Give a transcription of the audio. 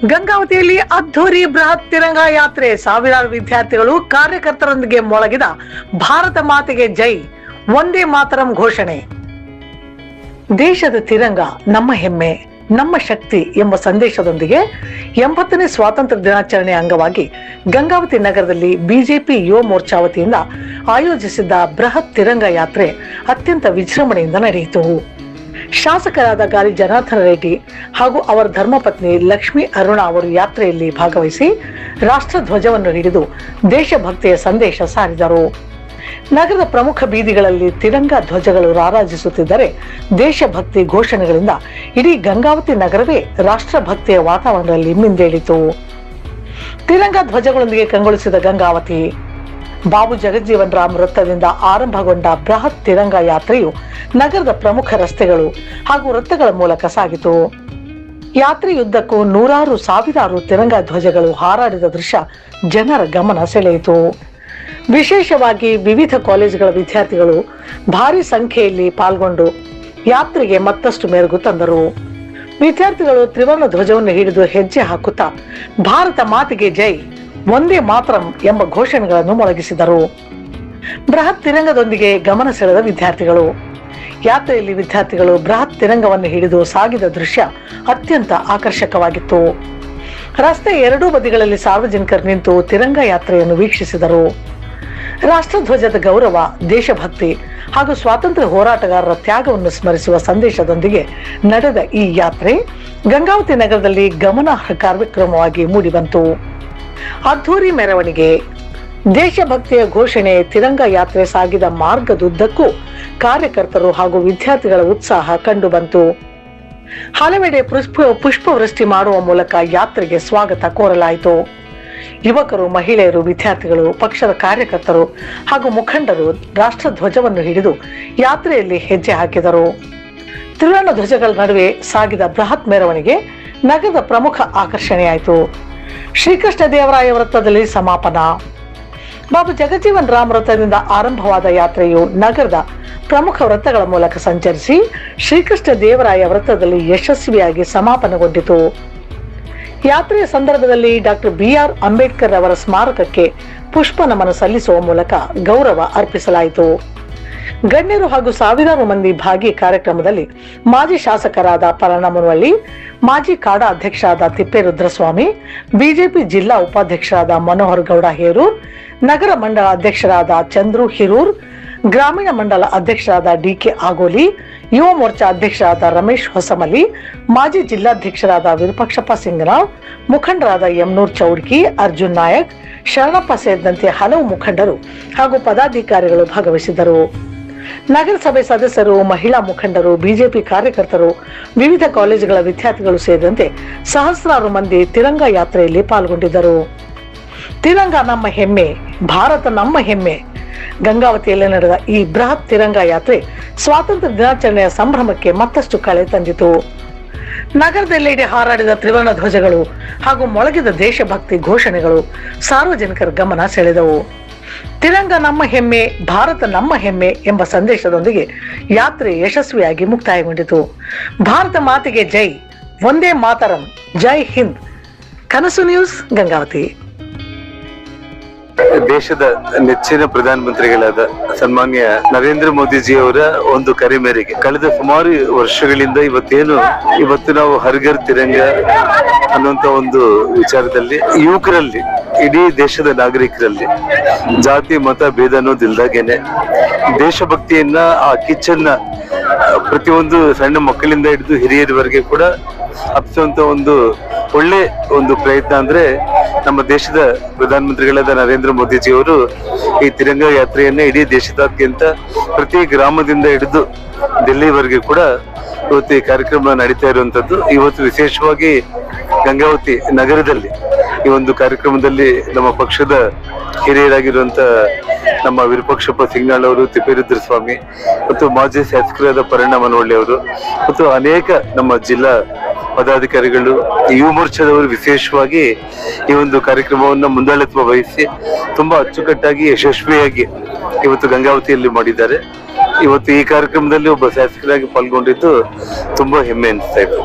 ಗಂಗಾವತಿಯಲ್ಲಿ ಅದ್ಧೂರಿ ಬೃಹತ್ ತಿರಂಗ ಯಾತ್ರೆ, ಸಾವಿರಾರು ವಿದ್ಯಾರ್ಥಿಗಳು ಕಾರ್ಯಕರ್ತರೊಂದಿಗೆ ಮೊಳಗಿದ ಭಾರತ ಮಾತೆಗೆ ಜೈ, ವಂದೇ ಮಾತರಂ ಘೋಷಣೆ. ದೇಶದ ತಿರಂಗ ನಮ್ಮ ಹೆಮ್ಮೆ, ನಮ್ಮ ಶಕ್ತಿ ಎಂಬ ಸಂದೇಶದೊಂದಿಗೆ 80ನೇ ಸ್ವಾತಂತ್ರ್ಯ ದಿನಾಚರಣೆ ಅಂಗವಾಗಿ ಗಂಗಾವತಿ ನಗರದಲ್ಲಿ ಬಿಜೆಪಿ ಯುವ ಮೋರ್ಚಾ ವತಿಯಿಂದ ಆಯೋಜಿಸಿದ್ದ ಬೃಹತ್ ತಿರಂಗ ಯಾತ್ರೆ ಅತ್ಯಂತ ವಿಜೃಂಭಣೆಯಿಂದ ನಡೆಯಿತು. ಶಾಸಕರಾದ ಗಾಲಿ ಜನಾರ್ದನ ರೆಡ್ಡಿ ಹಾಗೂ ಅವರ ಧರ್ಮಪತ್ನಿ ಲಕ್ಷ್ಮೀ ಅರುಣ ಅವರು ಯಾತ್ರೆಯಲ್ಲಿ ಭಾಗವಹಿಸಿ ರಾಷ್ಟ್ರ ಧ್ವಜವನ್ನು ಹಿಡಿದು ದೇಶಭಕ್ತಿಯ ಸಂದೇಶ ಸಾರಿದರು. ನಗರದ ಪ್ರಮುಖ ಬೀದಿಗಳಲ್ಲಿ ತಿರಂಗ ಧ್ವಜಗಳು ರಾರಾಜಿಸುತ್ತಿದ್ದರೆ ದೇಶಭಕ್ತಿ ಘೋಷಣೆಗಳಿಂದ ಇಡೀ ಗಂಗಾವತಿ ನಗರವೇ ರಾಷ್ಟ್ರಭಕ್ತಿಯ ವಾತಾವರಣದಲ್ಲಿ ಮಿಂದೇಳಿತು. ತಿರಂಗ ಧ್ವಜಗಳೊಂದಿಗೆ ಕಂಗೊಳಿಸಿದ ಗಂಗಾವತಿ. ಬಾಬು ಜಗಜ್ಜೀವನ್ ರಾಮ್ ವೃತ್ತದಿಂದ ಆರಂಭಗೊಂಡ ಬೃಹತ್ ತಿರಂಗ ಯಾತ್ರೆಯು ನಗರದ ಪ್ರಮುಖ ರಸ್ತೆಗಳು ಹಾಗೂ ವೃತ್ತಗಳ ಮೂಲಕ ಸಾಗಿತು. ಯಾತ್ರೆಯುದ್ದಕ್ಕೂ ನೂರಾರು ಸಾವಿರಾರು ತಿರಂಗ ಧ್ವಜಗಳು ಹಾರಾಡಿದ ದೃಶ್ಯ ಜನರ ಗಮನ ಸೆಳೆಯಿತು. ವಿಶೇಷವಾಗಿ ವಿವಿಧ ಕಾಲೇಜುಗಳ ವಿದ್ಯಾರ್ಥಿಗಳು ಭಾರಿ ಸಂಖ್ಯೆಯಲ್ಲಿ ಪಾಲ್ಗೊಂಡು ಯಾತ್ರೆಗೆ ಮತ್ತಷ್ಟು ಮೆರುಗು ತಂದರು. ವಿದ್ಯಾರ್ಥಿಗಳು ತ್ರಿವರ್ಣ ಧ್ವಜವನ್ನು ಹಿಡಿದು ಹೆಜ್ಜೆ ಹಾಕುತ್ತಾ ಭಾರತ ಮಾತೆಗೆ ಜೈ, ವಂದೇ ಮಾತರಂ ಎಂಬ ಘೋಷಣೆಗಳನ್ನು ಮೊಳಗಿಸಿದರು. ಬೃಹತ್ ತಿರಂಗದೊಂದಿಗೆ ಗಮನ ಸೆಳೆದ ವಿದ್ಯಾರ್ಥಿಗಳು. ಯಾತ್ರೆಯಲ್ಲಿ ವಿದ್ಯಾರ್ಥಿಗಳು ಬೃಹತ್ ತಿರಂಗವನ್ನು ಹಿಡಿದು ಸಾಗಿದ ದೃಶ್ಯ ಅತ್ಯಂತ ಆಕರ್ಷಕವಾಗಿತ್ತು. ರಸ್ತೆ ಎರಡೂ ಬದಿಗಳಲ್ಲಿ ಸಾರ್ವಜನಿಕರು ನಿಂತು ತಿರಂಗ ಯಾತ್ರೆಯನ್ನು ವೀಕ್ಷಿಸಿದರು. ರಾಷ್ಟ್ರಧ್ವಜದ ಗೌರವ, ದೇಶಭಕ್ತಿ ಹಾಗೂ ಸ್ವಾತಂತ್ರ್ಯ ಹೋರಾಟಗಾರರ ತ್ಯಾಗವನ್ನು ಸ್ಮರಿಸುವ ಸಂದೇಶದೊಂದಿಗೆ ನಡೆದ ಈ ಯಾತ್ರೆ ಗಂಗಾವತಿ ನಗರದಲ್ಲಿ ಗಮನಾರ್ಹ ಕಾರ್ಯಕ್ರಮವಾಗಿ ಮೂಡಿಬಂತು. ಅದ್ಧೂರಿ ಮೆರವಣಿಗೆ, ದೇಶಭಕ್ತಿಯ ಘೋಷಣೆ, ತಿರಂಗ ಯಾತ್ರೆ ಸಾಗಿದ ಮಾರ್ಗದುದ್ದಕ್ಕೂ ಕಾರ್ಯಕರ್ತರು ಹಾಗೂ ವಿದ್ಯಾರ್ಥಿಗಳ ಉತ್ಸಾಹ ಕಂಡುಬಂತು. ಹಲವೆಡೆ ಪುಷ್ಪವೃಷ್ಟಿ ಮಾಡುವ ಮೂಲಕ ಯಾತ್ರೆಗೆ ಸ್ವಾಗತ ಕೋರಲಾಯಿತು. ಯುವಕರು, ಮಹಿಳೆಯರು, ವಿದ್ಯಾರ್ಥಿಗಳು, ಪಕ್ಷದ ಕಾರ್ಯಕರ್ತರು ಹಾಗೂ ಮುಖಂಡರು ರಾಷ್ಟ್ರಧ್ವಜವನ್ನು ಹಿಡಿದು ಯಾತ್ರೆಯಲ್ಲಿ ಹೆಜ್ಜೆ ಹಾಕಿದರು. ತ್ರಿವರ್ಣ ಧ್ವಜಗಳ ನಡುವೆ ಸಾಗಿದ ಬೃಹತ್ ಮೆರವಣಿಗೆ ನಗರದ ಪ್ರಮುಖ ಆಕರ್ಷಣೆಯಾಯಿತು. ಶ್ರೀಕೃಷ್ಣ ದೇವರಾಯ ವೃತ್ತದಲ್ಲಿ ಸಮಾಪನ. ಬಾಬು ಜಗಜ್ಜೀವನ್ ರಾಮ್ ವೃತ್ತದಿಂದ ಆರಂಭವಾದ ಯಾತ್ರೆಯು ನಗರದ ಪ್ರಮುಖ ವೃತ್ತಗಳ ಮೂಲಕ ಸಂಚರಿಸಿ ಶ್ರೀಕೃಷ್ಣ ದೇವರಾಯ ವೃತ್ತದಲ್ಲಿ ಯಶಸ್ವಿಯಾಗಿ ಸಮಾಪನಗೊಂಡಿತು. ಯಾತ್ರೆಯ ಸಂದರ್ಭದಲ್ಲಿ ಡಾಕ್ಟರ್ BR ಅಂಬೇಡ್ಕರ್ ಅವರ ಸ್ಮಾರಕಕ್ಕೆ ಪುಷ್ಪ ನಮನ ಸಲ್ಲಿಸುವ ಮೂಲಕ ಗೌರವ ಅರ್ಪಿಸಲಾಯಿತು. ಗಣ್ಯರು ಹಾಗೂ ಸಾವಿರಾರು ಮಂದಿ ಭಾಗಿ ಕಾರ್ಯಕ್ರಮದಲ್ಲಿ ಮಾಜಿ ಶಾಸಕರಾದ ಪರಣ ಮುನವಳ್ಳಿ, ಮಾಜಿ ಕಾಡಾ ಅಧ್ಯಕ್ಷರಾದ ತಿಪ್ಪೇರುದ್ರಸ್ವಾಮಿ, ಬಿಜೆಪಿ ಜಿಲ್ಲಾ ಉಪಾಧ್ಯಕ್ಷರಾದ ಮನೋಹರ್ ಗೌಡ ಹೇರೂರ್, ನಗರ ಮಂಡಲ ಅಧ್ಯಕ್ಷರಾದ ಚಂದ್ರು ಹಿರೂರ್, ಗ್ರಾಮೀಣ ಮಂಡಲ ಅಧ್ಯಕ್ಷರಾದ DK ಆಗೋಲಿ, ಯುವ ಮೋರ್ಚಾ ಅಧ್ಯಕ್ಷರಾದ ರಮೇಶ್ ಹೊಸಮಲಿ, ಮಾಜಿ ಜಿಲ್ಲಾಧ್ಯಕ್ಷರಾದ ವಿರೂಪಾಕ್ಷಪ್ಪ ಸಿಂಗರಾವ್, ಮುಖಂಡರಾದ ಯಮನೂರ್ ಚೌಡ್ಕಿ, ಅರ್ಜುನ್ ನಾಯಕ್, ಶರಣಪ್ಪ ಸೇರಿದಂತೆ ಹಲವು ಮುಖಂಡರು ಹಾಗೂ ಪದಾಧಿಕಾರಿಗಳು ಭಾಗವಹಿಸಿದ್ದರು. ನಗರಸಭೆ ಸದಸ್ಯರು, ಮಹಿಳಾ ಮುಖಂಡರು, ಬಿಜೆಪಿ ಕಾರ್ಯಕರ್ತರು, ವಿವಿಧ ಕಾಲೇಜುಗಳ ವಿದ್ಯಾರ್ಥಿಗಳು ಸೇರಿದಂತೆ ಸಹಸ್ರಾರು ಮಂದಿ ತಿರಂಗ ಯಾತ್ರೆಯಲ್ಲಿ ಪಾಲ್ಗೊಂಡಿದ್ದರು. ತಿರಂಗ ನಮ್ಮ ಹೆಮ್ಮೆ, ಭಾರತ ನಮ್ಮ ಹೆಮ್ಮೆ. ಗಂಗಾವತಿಯಲ್ಲಿ ನಡೆದ ಈ ಬೃಹತ್ ತಿರಂಗ ಯಾತ್ರೆ ಸ್ವಾತಂತ್ರ್ಯ ದಿನಾಚರಣೆಯ ಸಂಭ್ರಮಕ್ಕೆ ಮತ್ತಷ್ಟು ಕಳೆ ತಂದಿತು. ನಗರದೆಲ್ಲೆಡೆ ಹಾರಾಡಿದ ತ್ರಿವರ್ಣ ಧ್ವಜಗಳು ಹಾಗೂ ಮೊಳಗಿದ ದೇಶಭಕ್ತಿ ಘೋಷಣೆಗಳು ಸಾರ್ವಜನಿಕರ ಗಮನ ಸೆಳೆದವು. ತಿರಂಗ ನಮ್ಮ ಹೆಮ್ಮೆ, ಭಾರತ ನಮ್ಮ ಹೆಮ್ಮೆ ಎಂಬ ಸಂದೇಶದೊಂದಿಗೆ ಯಾತ್ರೆ ಯಶಸ್ವಿಯಾಗಿ ಮುಕ್ತಾಯಗೊಂಡಿತು. ಭಾರತ ಮಾತೆಗೆ ಜೈ, ವಂದೇ ಮಾತರಂ, ಜೈ ಹಿಂದ್. ಕನಸು ನ್ಯೂಸ್, ಗಂಗಾವತಿ. ದೇಶದ ನೆಚ್ಚಿನ ಪ್ರಧಾನಮಂತ್ರಿಗಳಾದ ಸನ್ಮಾನ್ಯ ನರೇಂದ್ರ ಮೋದಿಜಿಯವರ ಒಂದು ಕರೆ ಮೇರೆಗೆ ಕಳೆದ ಸುಮಾರು ವರ್ಷಗಳಿಂದ ಇವತ್ತು ನಾವು ಹರ್ ಘರ್ ತಿರಂಗ ಅನ್ನುವಂತ ಒಂದು ವಿಚಾರದಲ್ಲಿ ಯುವಕರಲ್ಲಿ, ಇಡೀ ದೇಶದ ನಾಗರಿಕರಲ್ಲಿ ಜಾತಿ ಮತ ಭೇದ ಅನ್ನೋದಿಲ್ದಾಗೇನೆ ದೇಶಭಕ್ತಿಯನ್ನ, ಆ ಕಿಚ್ಚನ್ನ ಪ್ರತಿಯೊಂದು ಸಣ್ಣ ಮಕ್ಕಳಿಂದ ಹಿಡಿದು ಹಿರಿಯರವರೆಗೆ ಕೂಡ ಹಬ್ಬಿಸುವಂತ ಒಂದು ಒಳ್ಳೆ ಒಂದು ಪ್ರಯತ್ನ ಅಂದ್ರೆ ನಮ್ಮ ದೇಶದ ಪ್ರಧಾನಮಂತ್ರಿಗಳಾದ ನರೇಂದ್ರ ಮೋದಿಜಿಯವರು ಈ ತಿರಂಗ ಯಾತ್ರೆಯನ್ನ ಇಡೀ ದೇಶದಾದ್ಯಂತ ಪ್ರತಿ ಗ್ರಾಮದಿಂದ ಹಿಡಿದು ಡೆಲ್ಲಿವರೆಗೆ ಕೂಡ ಇವತ್ತು ಈ ಕಾರ್ಯಕ್ರಮ ನಡೀತಾ ಇರುವಂತದ್ದು. ಇವತ್ತು ವಿಶೇಷವಾಗಿ ಗಂಗಾವತಿ ನಗರದಲ್ಲಿ ಈ ಒಂದು ಕಾರ್ಯಕ್ರಮದಲ್ಲಿ ನಮ್ಮ ಪಕ್ಷದ ಹಿರಿಯರಾಗಿರುವಂತ ನಮ್ಮ ವಿರೂಪಾಕ್ಷಪ್ಪ ಸಿಂಗ್ನಾಳ್ ಅವರು, ತಿಪ್ಪೇರುದ್ರಸ್ವಾಮಿ ಮತ್ತು ಮಾಜಿ ಶಾಸಕರಾದ ಪರಣ ಮುನವಳ್ಳಿ ಅವರು ಮತ್ತು ಅನೇಕ ನಮ್ಮ ಜಿಲ್ಲಾ ಪದಾಧಿಕಾರಿಗಳು, ಯುವ ಮೋರ್ಚಾದವರು ವಿಶೇಷವಾಗಿ ಈ ಒಂದು ಕಾರ್ಯಕ್ರಮವನ್ನು ಮುಂದಾಳತ್ವ ವಹಿಸಿ ತುಂಬಾ ಅಚ್ಚುಕಟ್ಟಾಗಿ ಯಶಸ್ವಿಯಾಗಿ ಇವತ್ತು ಗಂಗಾವತಿಯಲ್ಲಿ ಮಾಡಿದ್ದಾರೆ. ಇವತ್ತು ಈ ಕಾರ್ಯಕ್ರಮದಲ್ಲಿ ಒಬ್ಬ ಶಾಸಕರಾಗಿ ಪಾಲ್ಗೊಂಡಿದ್ದು ತುಂಬಾ ಹೆಮ್ಮೆ ಅನಿಸ್ತಾ ಇದೆ.